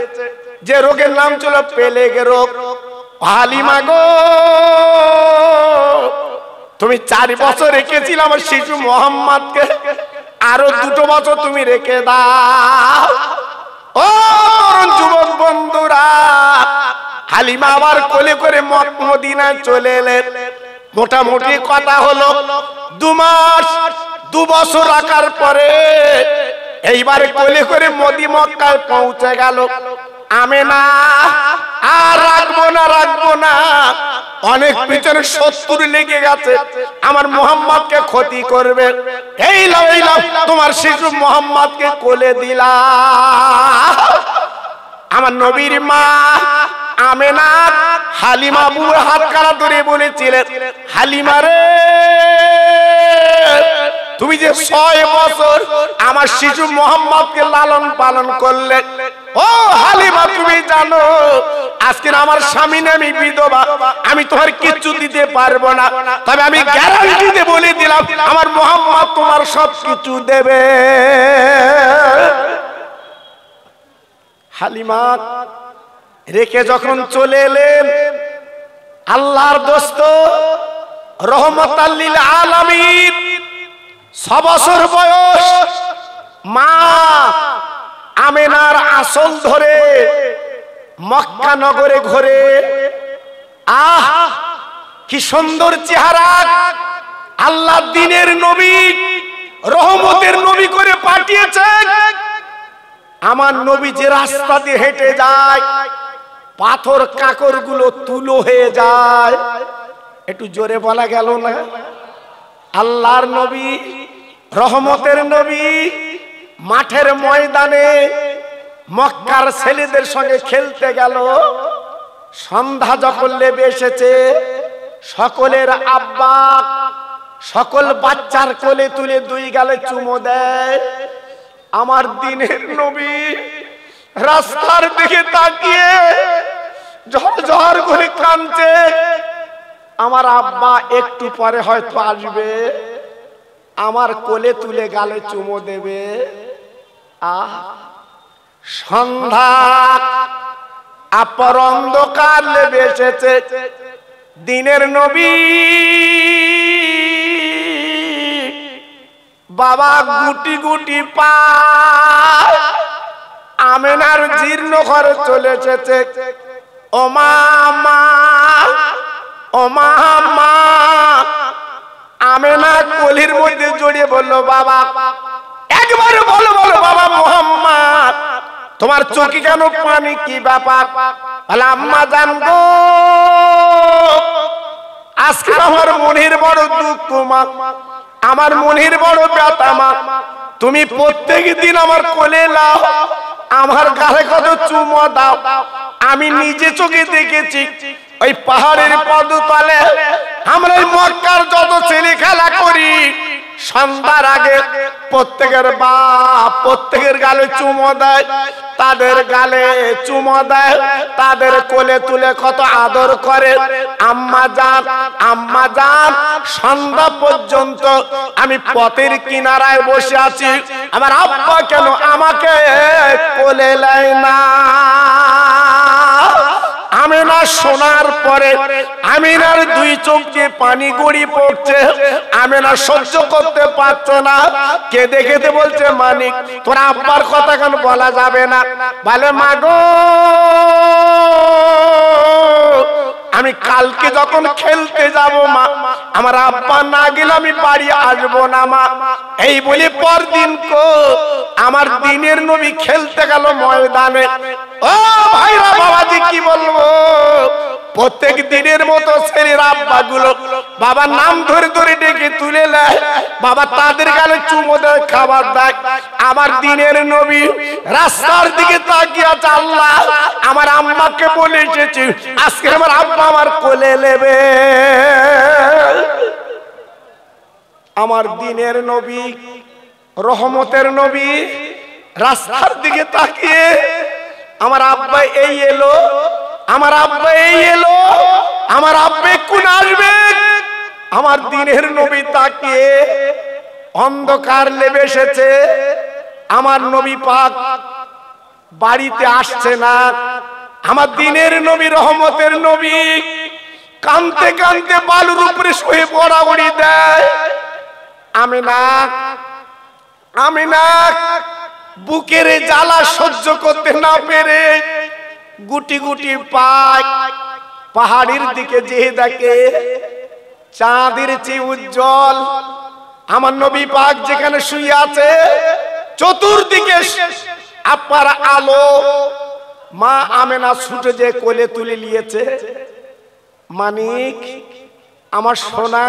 যে রোগের নাম ছিল পেলেগ রোগ। হালিমা গো, তুমি 4 বছর রেখেছিলে আমার শিশু মোহাম্মদকে, আরো 2 বছর তুমি রেখে দাও। ও যুবক বন্ধুরা, হালিমা আবার কোলে করে মদিনায় চলে এলেন। মোটামুটি কথা হলো 2 মাস 2 বছর রাখার পরে এইবার কোলে করে মক্কায় পৌঁছে গেল। আমেনা, আর রাখবো না, অনেক পিছনে শত্রু লেগে গেছে, আমার মোহাম্মদকে ক্ষতি করবে। এই লাও তোমার শিশু মোহাম্মদকে কোলে দিলা। আমার নবীর মা আমেনা হালিমা বুর হাত কারা ধরে বলেছিলেন, হালিমা রে, তুমি যে 6 বছর আমার শিশু মোহাম্মদকে লালন পালন করলে, ও হালিমা তুমি জানো আজকে আমার স্বামী নামি বিধবা, আমি তোমার কিচ্ছু দিতে পারবো না, তবে আমি গ্যারান্টি দিয়ে বলে দিলাম আমার মোহাম্মদ তোমার সব কিছু দেবে। হালিমা রেখে যখন চলে এলেন, আল্লাহর দোস্ত রহমাতাল লিল আলামিন, 6 বছর বয়স মা আমেনার আসল ধরে মক্কা নগরে ঘোরে। আহ কি সুন্দর চেহারা! আল্লাহ দ্বীনের নবী, রহমতের নবী করে পাঠিয়েছেন। আমার নবী যে রাস্তা দিয়ে হেঁটে যায়, পাথর কাকর গুলো তুলো হয়ে যায়। একটু জোরে বলা গেল না? আল্লাহর নবী, রহমতের নবী মাঠের ময়দানে মক্কার ছেলেদের সঙ্গে খেলতে গেল। সন্ধ্যা যখন লেবে এসেছে, সকলের আব্বা সকল বাচ্চার কোলে তুলে 2 গালে চুমো দেয়। আমার দ্বীনের নবী রাস্তার দিকে তাকিয়ে ঝরঝর করে কাঁদছে। আমার আব্বা একটু পরে হয়তো আসবে, আমার কোলে তুলে গালে চুমো দেবে। আহ সন্ধ্যা আপর অন্ধকার লেবে এসেছে। দ্বীনের নবী বাবা গুটি গুটি পা আমেনার জীর্ণ ঘরে চলে এসেছে। ও মা, ও মা, আমেনা কোলের মধ্যে জড়িয়ে বলল, বাবা একবার বলো বাবা মোহাম্মদ, তোমার চোখে কেন পানি, কি ব্যাপার? বলে, আম্মা জান গো, আজকে আমার মনের বড় দুঃখ মা, আমার মনের বড় ব্যথা মা। তুমি প্রত্যেক দিন আমার কোলে নাও, আমার গালে কত চুমো দাও। আমি নিজে চোখে দেখেছি ওই পাহাড়ের পদতলে আমরা মক্কার যত ছেলে খেলা করি, সন্ধ্যার আগে প্রত্যেকের বাপ প্রত্যেকের গালে চুমো দেয়, তাদের গালে চুমো দেয়, তাদের কোলে তুলে কত আদর করে। আম্মা জান, সন্ধ্যা পর্যন্ত আমি পথের কিনারায় বসে আছি, আমার আব্বা কেন আমাকে কোলে নেয় না? আমেনা শোনার পরে আমিনার 2 চোখ দিয়ে পানি গড়ি পড়ছে। আমেনা সহ্য করতে পারছে না, কেঁদে কেঁদে বলছে, মানিক তোর আব্বার কথা কেন বলা যাবে না? বলে, মা গো, আমি কালকে যখন খেলতে যাব মা, আমার আব্বা না গেলে আমি বাড়ি আসবো না মা। এই বলে পরদিন আমার দিনের নবী খেলতে গেল ময়দানে। ও ভাইরা বাবাজি কি বলবো, প্রত্যেক দিনের মতো ছেলের আব্বা গুলো বাবার নাম ধরে ধরে ডেকে তুলে নেয়, বাবা তাদের গালে চুমো দেয়, খাবার দেয়। আমার দিনের নবী রাস্তার দিকে তাকিয়ে আছে, আল্লাহ আমার আম্মাকে বলে এসেছি আজকে আমার আব্বা আমার কোলে নেবে। আমার দিনের নবী রহমতের নবী রাস্তার দিকে তাকিয়ে আমার আব্বা এই এলো, আমার আব্বা এই এলো, আমার আব্বা কোন আসবে। আমার দিনের নবী তাকিয়ে অন্ধকার নেমে এসেছে, আমার নবী পাক বাড়িতে আসছে না। আমার দিনের নবী রহমতের নবী কাঁদতে কাঁদতে বালুর উপরে শুয়ে পড়াউড়ি দেয়। আমিনা বুকের জ্বালা সহ্য করতে না পেরে গুটি গুটি পায় পাহাড়ের দিকে যেয়ে দেখে চাঁদের চেয়ে উজ্জ্বল আমার নবী পাক যেখানে শুয়ে আছে, চতুর্দিকে আপার আলো। মা আমেনা ছুটে যে কোলে তুলে নিয়েছে। মানিক, আমার সোনা,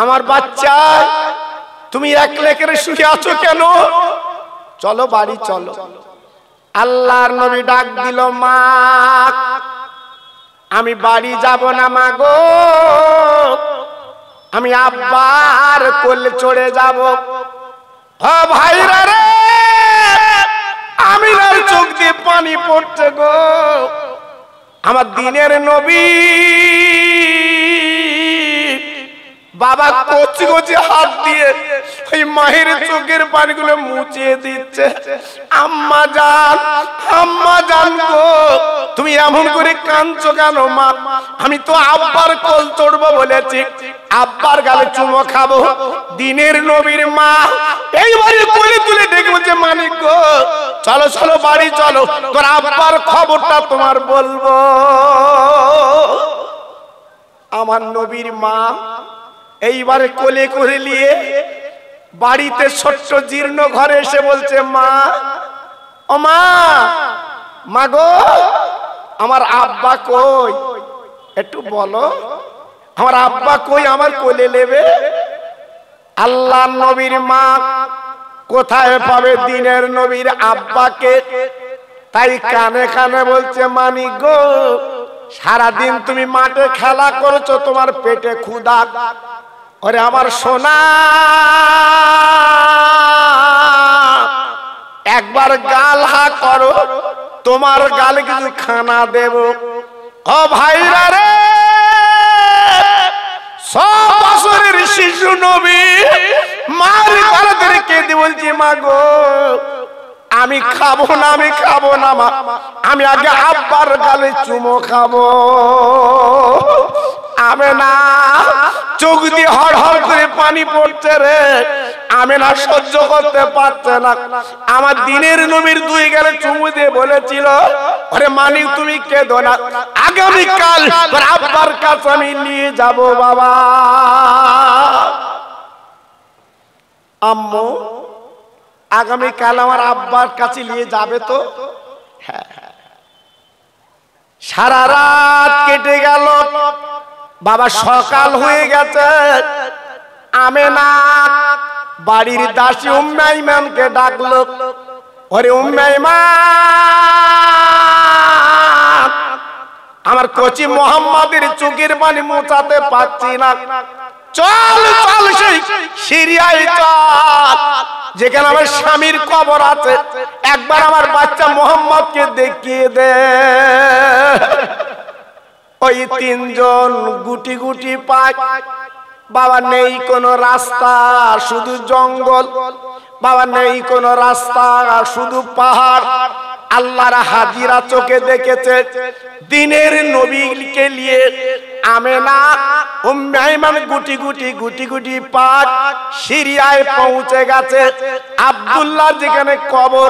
আমার বাচ্চা, তুমি একলা করে শুয়ে আছো কেন? চলো বাড়ি চলো। আল্লাহর নবী ডাক দিল, মা আমি বাড়ি যাব না মা গো, আমি আব্বার কোলে চড়ে যাব। ও ভাইরা রে, আমিনার চোখ দিয়ে পানি পড়ছে গো। আমার দিনের নবী বাবা কচি কচি হাত দিয়ে ওই মায়ের চোখের পানিগুলো মুছিয়ে দিচ্ছে। আম্মা জান গো, তুমি এমন করে কাঁদছো কেন মা? আমি তো আব্বার কোল চড়বো বলেছি, আব্বার গালে চুমো খাবো। দিনের নবীর মা এইবারে কোলে তুলে ডেকে বলছে, মানিক গো চলো চলো বাড়ি চলো, তোর আব্বার খবরটা তোমার বলবো। আমার নবীর মা এইবারে কোলে করে নিয়ে বাড়িতে ছোট্ট জীর্ণ ঘরে এসে বলছে, মা ও মা গো, আমার আব্বা কই? একটু বলো, আমার আব্বা কই, আমার কোলে নেবে? আল্লাহর নবীর মা কোথায় পাবে দিনের নবীর আব্বাকে? তাই কানে কানে বলছে, মানিক গো সারাদিন তুমি মাঠে খেলা করেছো, তোমার পেটে ক্ষুধা। ওরে আমার সোনা, একবার গাল হা করো, তোমার গালে কিছু খানা দেব। ও ভাইরা রে, 100 বছরের শিশু নবী মার গালে ধরে কেঁদে বলছি, মা গো আমি খাবো না, আমি খাবো না মা, আমি আগে আব্বার গালে চুমো খাবো। আমেনা চোখ দিয়ে হড় হড় করে পানি পড়ছে রে। আমেনা সহ্য করতে পারছে না। আমার দিনের নবীর 2 গালে চুমু দিয়ে বলেছিল, আরে মানিক তুমি কেঁদো না, আগামীকাল তোর আব্বার কাছে আমি নিয়ে যাব বাবা। আম্মু আগামীকাল আমার আব্বার কাছে নিয়ে যাবে তো? হ্যাঁ। সারা রাত কেটে গেল, বাবা সকাল হয়ে গেছে। আমেনা বাড়ির দাসী উম্মে আইমানকে ডাকলো, ওরে উম্মে আইমান, আমার কচি মোহাম্মদের চোখের পানি মোছাতে পারছি না, চল চল সেই সিরিয়ায় চল, যেখানে আমার স্বামীর কবর আছে, একবার আমার বাচ্চা মোহাম্মদকে দেখিয়ে দে। ওই 3 জন গুটি গুটি পায়। বাবা নেই কোনো রাস্তা, শুধু জঙ্গল। বাবা নেই কোনো রাস্তা, শুধু পাহাড়। আল্লাহর হাজিরা চোখে দেখেছে দিনের নবীকে নিয়ে আমেনা উম্মে আইমান গুটি গুটি পাক সিরিয়ায় পৌঁছে গেছে। আব্দুল্লাহ যেখানে কবর,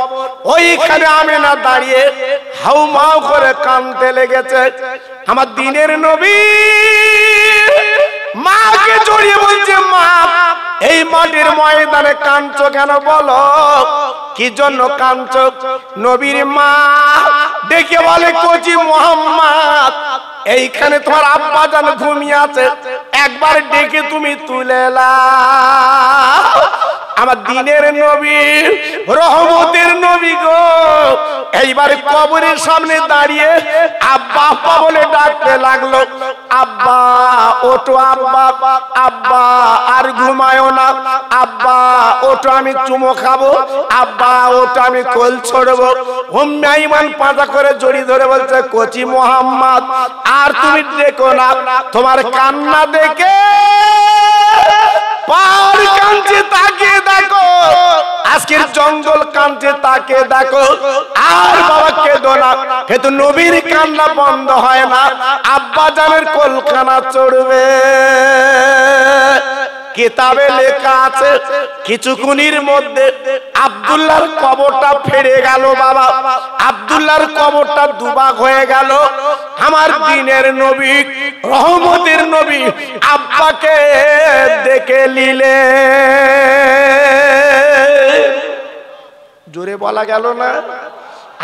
ওইখানে আমেনা দাঁড়িয়ে হাউমাউ করে কাঁদতে লেগেছে। আমার দিনের নবী মাকে জড়িয়ে বলছে, মা এই মাটির ময়দানে কাঁদছো কেন বলো, কি জন্য কাঁদছো? নবীর মা ডেকে বলে, কচি মুহাম্মদ, এইখানে তোমার আব্বা জান ঘুমিয়ে আছে, একবার ডেকে তুমি তুলে নাও। আমার দিনের নবী, রহমতের নবী গো, এইবারে কবরের সামনে দাঁড়িয়ে আব্বা আব্বা বলে ডাকতে লাগলো। আব্বা ওঠো, আব্বা আব্বা আর ঘুমায়ও না, আব্বা ওঠো আমি চুমো খাবো, আব্বা ওঠো আমি কোল ছড়বো। উম্মে আইমান পাঁজা করে জড়িয়ে ধরে বলছে, কচি মুহাম্মদ আর তুমি দেখো না, তোমার কান্না দেখে পার কাঁদছে, তাকিয়ে দেখো, আজকের জঙ্গল কাঁদছে, তাকিয়ে দেখো, আর বাবা কেঁদো না। কিন্তু নবীর কান্না বন্ধ হয় না, আব্বা জানের কোলখানা চড়বে। কিতাবে লেখা আছে কিছুক্ষণের মধ্যে আব্দুল্লাহর কবরটা ফেরে গেল। বাবা আব্দুল্লাহর কবরটা দুভাগ হয়ে গেল। আমার দিনের নবী, রহমতের নবী আব্বাকে দেখে নিলে। জোরে বলা গেল না?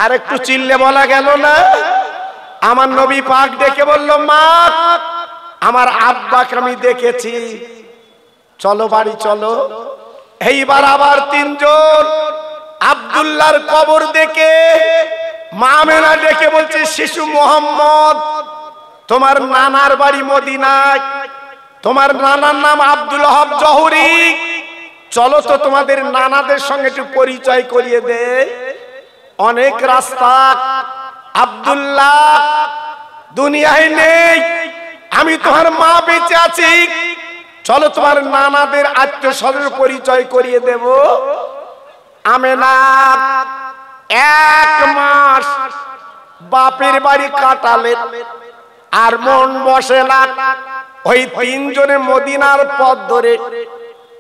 আর একটু চিল্লে বলা গেল না? আমার নবী পাক ডেকে বলল, মা আমার আব্বাকে আমি দেখেছি, চলো বাড়ি চলো। এইবার আবার তিনজন আব্দুল্লাহর কবর দেখে মা মেনা ডেকে বলছে, শিশু মোহাম্মদ, তোমার নানার বাড়ি মদিনায়, তোমার নানার নাম আব্দুল ওয়াহাব জহুরি, চলো তো তোমাদের নানাদের সঙ্গে একটু পরিচয় করিয়ে দে। অনেক রাস্তা, আব্দুল্লাহ দুনিয়ায় নেই, আমি তোমার মা বেঁচে আছি, চলো তোমার নানাদের আত্মীয় স্বজনের পরিচয় করিয়ে দেব। আমেনা 1 মাস বাপের বাড়ি কাটালে, আর মন বসে না। ওই তিনজনে মদিনার পথ ধরে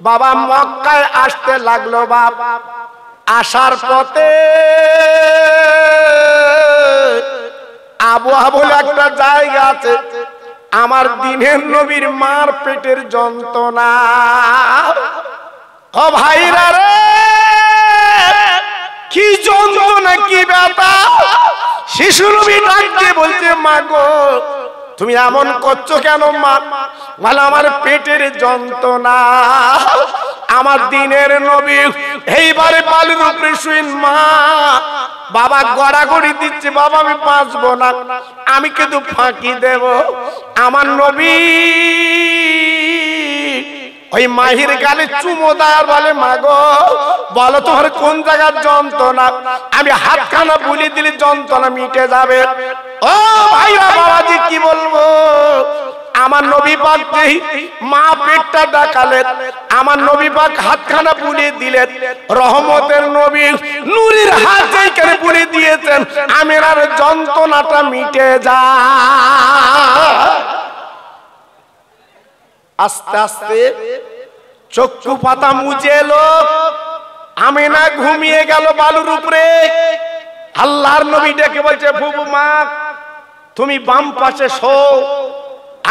বাবা মক্কায় আসতে লাগলো। বাপ আসার পথে আবুয়া বলে একটা জায়গা আছে, আমার দিনের নবীর মার পেটের যন্ত্রণা। ও ভাইরা রে, কি যন্ত্রণা, কি ব্যথা! শিশু নবী ডাক দিয়ে বলছে, মা গো তুমি এমন করছো কেন মা? বলে আমার পেটের যন্ত্রণা। আমার দিনের নবী এইবারে বালির উপরে শুইন, মা বাবা গড়াগড়ি দিচ্ছে, বাবা আমি বাঁচবো না, আমি কিন্তু ফাঁকি দেব। আমার নবী ওই মাহির গালে চুমো দেয় আর বলে, মা গো বলো তোমার কোন জায়গার যন্ত্রণা, আমি হাতখানা বুলি দিলে যন্ত্রণা মিটে যাবে। ও ভাইরা বাবাজি কি বলবো, আমার নবী পাক যেই মা পেটটা দেখালেন, আমার নবী পাক হাতখানা বুলিয়ে দিলেন। রহমতের নবী নূরের হাত যেইখানে বুলিয়ে দিয়েছেন, আমিনার যন্ত্রণাটা মিটে যায়। আস্তে আস্তে চক্ষু পাতা মুছে এলো, আমিনা ঘুমিয়ে গেল বালুর উপরে। আল্লাহর নবী ডেকে বলছে, বুবু মা তুমি বাম পাশে শো,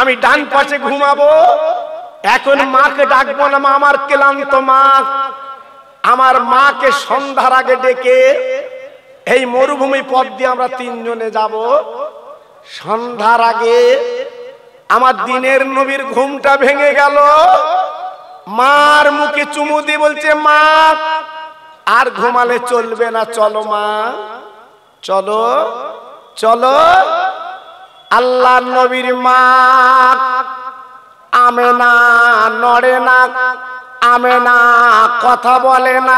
আমি ডান পাশে ঘুমাবো। এখন মাকে ডাকবো না, মা আমার ক্লান্ত মা। আমার মাকে সন্ধ্যার আগে ডেকে এই মরুভূমি পথ দিয়ে আমরা তিনজনে যাব। সন্ধ্যার আগে আমার দিনের নবীর ঘুমটা ভেঙে গেল। মার মুখে চুমু দিয়ে বলছে, মা আর ঘুমালে চলবে না, চলো মা চলো চলো। আল্লাহ নবীর মা আমেনা নড়ে না, আমেনা কথা বলে না,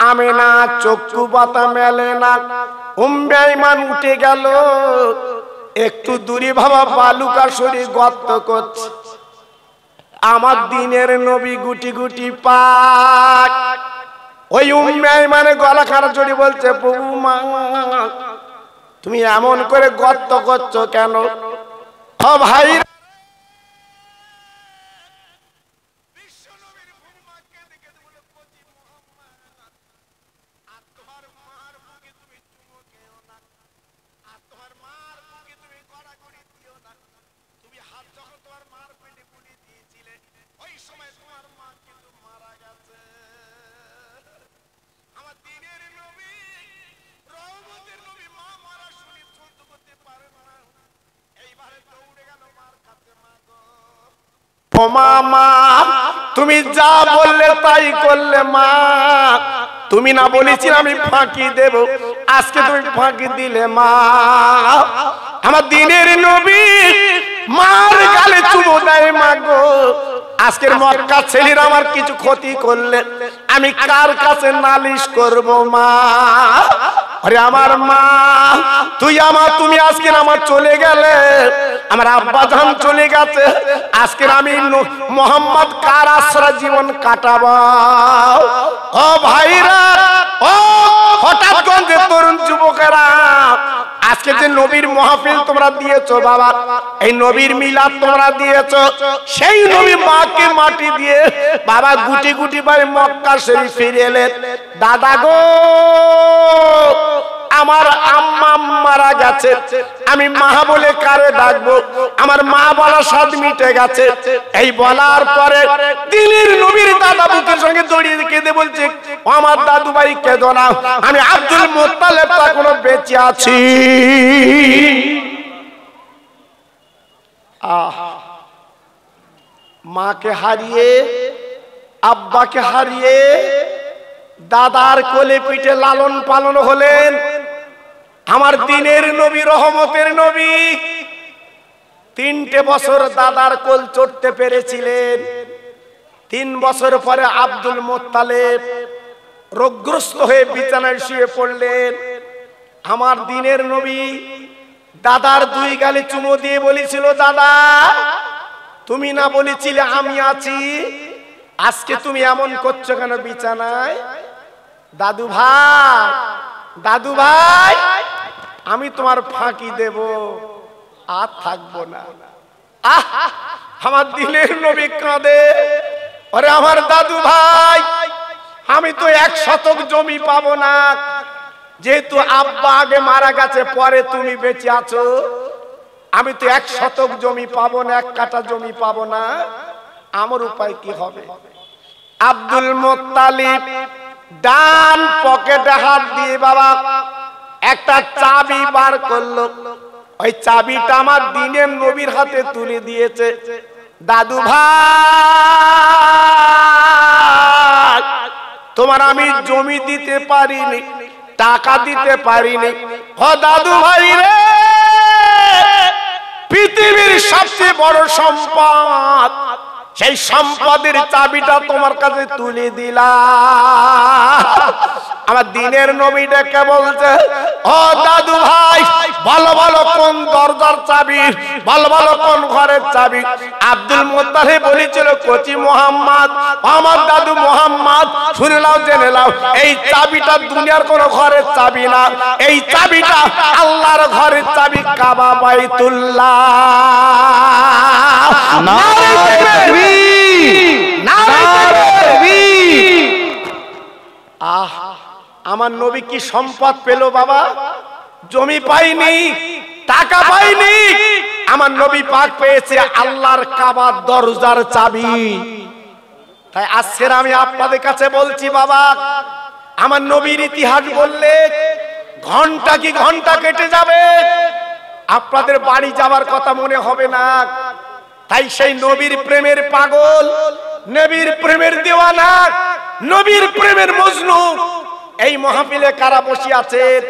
আমেনা চক্ষু পাতা মেলে না। উম্মে আইমান উঠে গেল, একটু দূরে বাবা বালুকা সরি গর্ত করছে। আমার দিনের নবী গুটি গুটি পাক। ওই উম্মে আইমানে গলা খারাপ জড়ি বলছে, প্রভু মা তুমি এমন করে গর্ত করছো কেন? ও ভাই তোমার মার বুকে তুমি গড়াগড়ি দিও না। তুমি হাত যখন তোমার মার পেটে বুলি দিয়েছিলে ওই সময় তোমার মা কিন্তু মারা গেছে। আমার দিনের নবী রহমতের নবী মা মারা শুনে সহ্য করতে পারে না, এইবারে দৌড়ে গেল মার কাছে। মা গো ও মা, তুমি যা বললে তাই করলে মা। তুমি না বলেছিলে আমি ফাঁকি দেব, আজকে তুমি ফাঁকি দিলে মা। আমার দিনের নবী মার গালে চুমো দেয়। মা গো আজকের মক্কা ছেলেরা আমার কিছু ক্ষতি করলে আমি কার কাছে নালিশ করব মা? আরে আমার মা, তুমি আজকে আমার চলে গেলে, আমার আব্বা জান চলে গেছে, আজকে আমি মোহাম্মদ কার আশ্রয় জীবন কাটাবো? ও ভাইরা, ও হঠাৎ গঞ্জের তরুণ যুবকেরা, আজকে যে নবীর মাহফিল তোমরা দিয়েছো বাবা, এই নবীর মিলাদ তোমরা দিয়েছো, সেই নবী মাকে মাটি দিয়ে বাবা গুটি গুটি বাড়ি মক্কা শরীফ ফিরে এলেন। দাদা গো আমার আম্মা মারা গেছে, আমি মা বলে কারে ডাকবো? আমার মা বলা স্বাদ মিটে গেছে। এই বলার পরে দিনের নবীর দাদা বুকের সঙ্গে জড়িয়ে কেঁদে বলছে, আমার দাদু ভাই কেঁদো না, আমি আব্দুল মুত্তালিব এখনো বেঁচে আছি। মাকে হারিয়ে, আব্বাকে হারিয়ে দাদার কোলে পিঠে লালন পালন হলেন আমার দিনের নবী, রহমতের নবী। 3টে বছর দাদার কোল চড়তে পেরেছিলেন। 3 বছর পরে আব্দুল মুত্তালিব রোগগ্রস্ত হয়ে বিছানায় শুয়ে পড়লেন। আমার দিনের নবী দাদার 2 গালে চুমো দিয়ে বলেছিল, দাদা তুমি না বলেছিলে আমি আছি, আজকে তুমি এমন করছো কেন বিছানায়? দাদু ভাই, দাদু ভাই, আমি তোমার ফাঁকি দেব, আর থাকবো না। আমার দিনের নবী কাঁদে, আরে আমার দাদু ভাই, আমি তো 1 শতক জমি পাবো না, যেহেতু আব্বা আগে মারা গেছে, পরে তুমি বেঁচে আছো, আমি তো 1 শতক জমি পাবো না, 1 কাঠা জমি পাবো না, আমার উপায় কি হবে? আব্দুল মুত্তালিব ডান পকেটে হাত দিয়ে বাবা একটা চাবি বার করলো, ওই চাবিটা আমার দিনের নবীর হাতে তুলে দিয়েছে। দাদু ভাই, তোমার আমি জমি দিতে পারিনি, টাকা দিতে পারিনি, ও দাদু ভাই রে, পৃথিবীর সবচেয়ে বড় সম্পদ, সেই সম্পদের চাবিটা তোমার কাছে তুলে দিলাম। আমার দিনের নবী ডেকে বলছে, ও দাদু ভাই, ভালো ভালো কোন দরজার চাবি, ভালো ভালো কোন ঘরের চাবি? আব্দুল মুত্তালিব বলেছিল, কচি মোহাম্মদ, আমার দাদু মোহাম্মদ, শুনে নাও, জেনে নাও, এই চাবিটা দুনিয়ার কোন ঘরের চাবি না, এই চাবিটা আল্লাহর ঘরের চাবি, কাবা বাইতুল্লাহ। আমার নবী কি সম্পদ পেল বাবা? জমি পাইনি, টাকা পাইনি, আমার নবী পাক পেয়েছে আল্লাহর কাবার দরজার চাবি। তাই আজকে আমি আপনাদের কাছে বলছি বাবা, আমার নবীর ইতিহাস বললে ঘন্টা কি ঘন্টা কেটে যাবে, আপনাদের বাড়ি যাবার কথা মনে হবে না। তাই সেই নবীর প্রেমের পাগল, নবীর প্রেমের দেওয়ানা, নবীর প্রেমের মজনু এই মাহফিলে কারা বসে আছেন?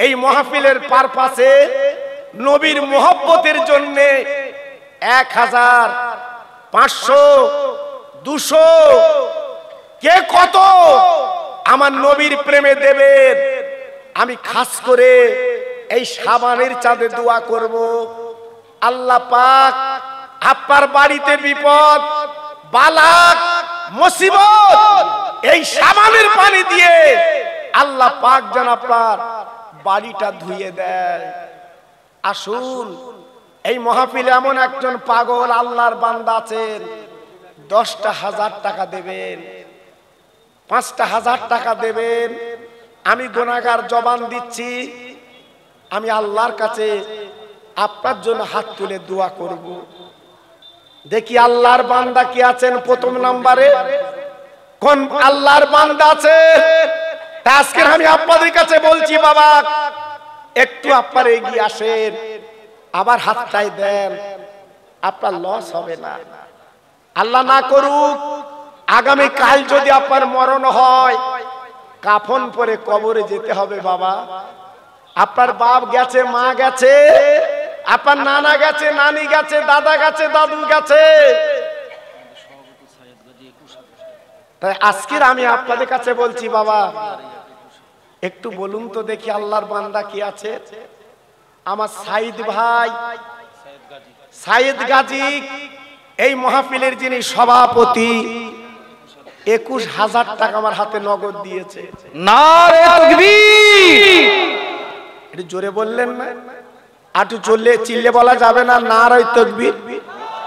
এই মাহফিলের পারপাসে নবীর মোহব্বতের জন্য 1000, 500, 200, কে কত আমার নবীর প্রেমে দেবেন। আমি খাস করে এই শাবানের চাঁদে দোয়া করব, আল্লাহ পাক আপনার বাড়িতে বিপদ, বালা, মুসিবত এই শাবানের পানি দিয়ে আল্লাহ পাক যেন আপনার বাড়িটা ধুয়ে দেয়। আসুন, এই মাহফিলে এমন একজন পাগল আল্লাহর বান্দা আছেন, 10,000 টাকা দেবেন, 5,000 টাকা দেবেন। আমি গুনাহগার জবান দিচ্ছি, আমি আল্লাহর কাছে আপনার জন্য হাত তুলে দোয়া করব। দেখি আল্লাহর বান্দা কি আছেন প্রথম নম্বরে, কোন আল্লাহর বান্দা আছে? আজকে আমি আপনাদের কাছে বলছি বাবা, একটু আপনার এগিয়ে আসেন, আবার হাতটাই দেন, আপনার লস হবে না। আল্লাহ না করুক আগামী কাল যদি আপনার মরণ হয়, কাফন পরে কবরে যেতে হবে বাবা। আপনার বাপ গেছে, মা গেছে, আপনার নানা গেছে, নানি গেছে, দাদা গেছে, দাদু গেছে। তাই আজকের আমি আপনাদের কাছে বলছি বাবা, একটু বলুন তো দেখি আল্লাহর বান্দা কি আছে? আমার সাইদ ভাই, সাইদ গাজী এই মাহফিলের যিনি সভাপতি, 21,000 টাকা আমার হাতে নগদ দিয়েছে। নারে তাকবীর! এটা জোরে বললেন না? আটু চললে চিল্লে বলা যাবে না, নারে তাকবীর।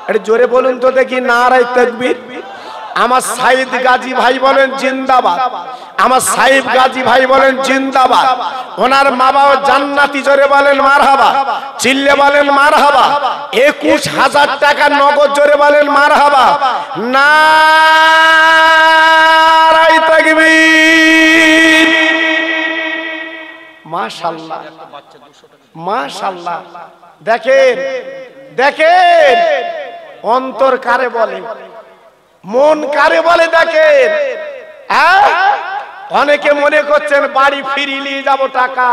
এটা জোরে বলুন তো দেখি, নারে তাকবীর। আমার সাইদ গাজী ভাই বলেন জিন্দাবাদ, আমার সাইদ গাজী ভাই বলেন জিন্দাবাদ। ওনার মা বাবা জান্নাতি, জোরে বলেন মারহাবা, চিল্লে বলেন মারহাবা। 21,000 টাকা নগদ, জোরে বলেন মারহাবা। নারে তাকবীর! মাশাআল্লাহ, মাশাআল্লাহ। দেখেন দেখেন অন্তর কারে বলে, মন কারে বলে দেখেন। অনেকে মনে করছেন বাড়ি ফিরিয়ে নিয়ে যাব টাকা,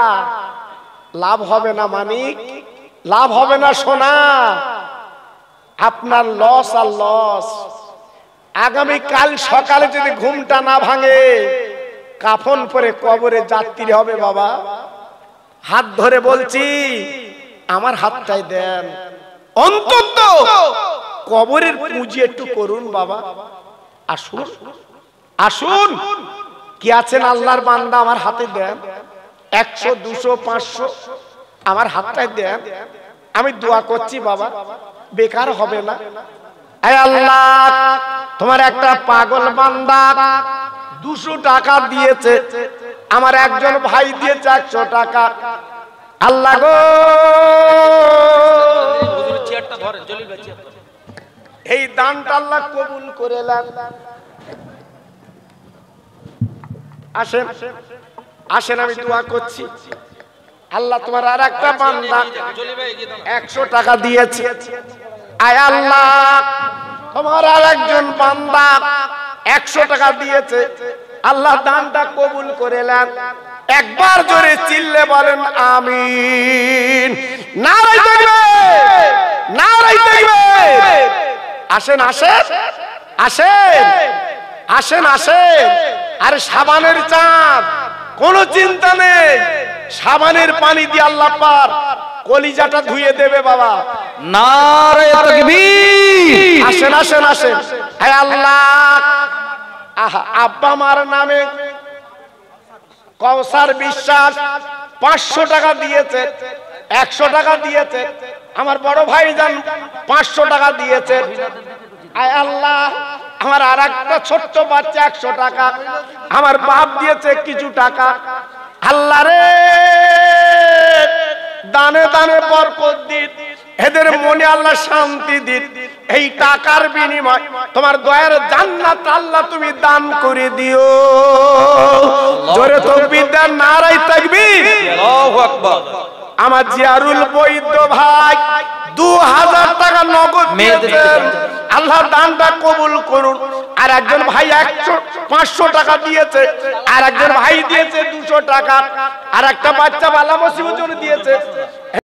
লাভ হবে না মানিক, লাভ হবে না সোনা, আপনার লস আর লস। আগামী কাল সকালে যদি ঘুমটা না ভাঙে, কাফন পরে কবরে যাত্রী হবে বাবা। হাত ধরে বলছি, আমার হাতটাই দেন, অন্তত কবরের পুঁজি একটু করুন বাবা। আসুন আসুন, কি আছেন আল্লাহর বান্দা, আমার হাতে দেন। 100, 200, 500 আমার হাতটাই দেন, আমি দোয়া করছি বাবা, বেকার হবে না। আয় আল্লাহ, তোমার একটা পাগল বান্দা 200 টাকা দিয়েছে, আমার একজন ভাই দিয়েছে 100 টাকা। আল্লাহ গো, এই দানটা আল্লাহ কবুল করে নেন। আসেন আসেন, আমি দোয়া করছি। আল্লাহ তোমার আর একটা বান্দা 100 টাকা দিয়েছে। আয় আল্লাহ, তোমার আর একজন বান্দা 100 টাকা দিয়েছে, আল্লাহ দানটা কবুল করে নেন। একবার জোরে চিল্লে বলেন আমিন। নারে তাকবীর, নারে তাকবীর! আসেন আসেন আসেন আসেন আসেন। আরে সাবানের চাঁদ, কোনো চিন্তা নেই, সাবানের পানি দিয়ে আল্লাহ পার কলিজাটা ধুয়ে দেবে বাবা। নারে তাকবীর! আসেন আসেন আসেন। হে আল্লাহ, আব্বা মার নামে কওসার বিশ্বাস 500 টাকা দিয়েছে, 100 টাকা দিয়েছে। আমার বড় ভাই জান 500 টাকা দিয়েছে। আয় আল্লাহ, আমার আর একটা ছোট্ট বাচ্চা 100 টাকা, আমার বাপ দিয়েছে কিছু টাকা। আল্লাহ রে, দানে দানে বরকত দিন, এদের মনে আল্লাহ শান্তি দিন। এই টাকার বিনিময় তোমার দয়ার জান্নাত আল্লাহ তুমি দান করে দিও। জোরে তাকবীর দেন, নারে তাকবীর! আল্লাহু আকবার। আমার জিয়ারুল বৈদ্য ভাই 2000 টাকা নগদ দিয়েছেন, আল্লাহ দানটা কবুল করুন। আর একজন ভাই 500 টাকা দিয়েছে, আর একজন ভাই দিয়েছে 200 টাকা, আর একটা বাচ্চা বালা মুসিবতের জন্য দিয়েছে।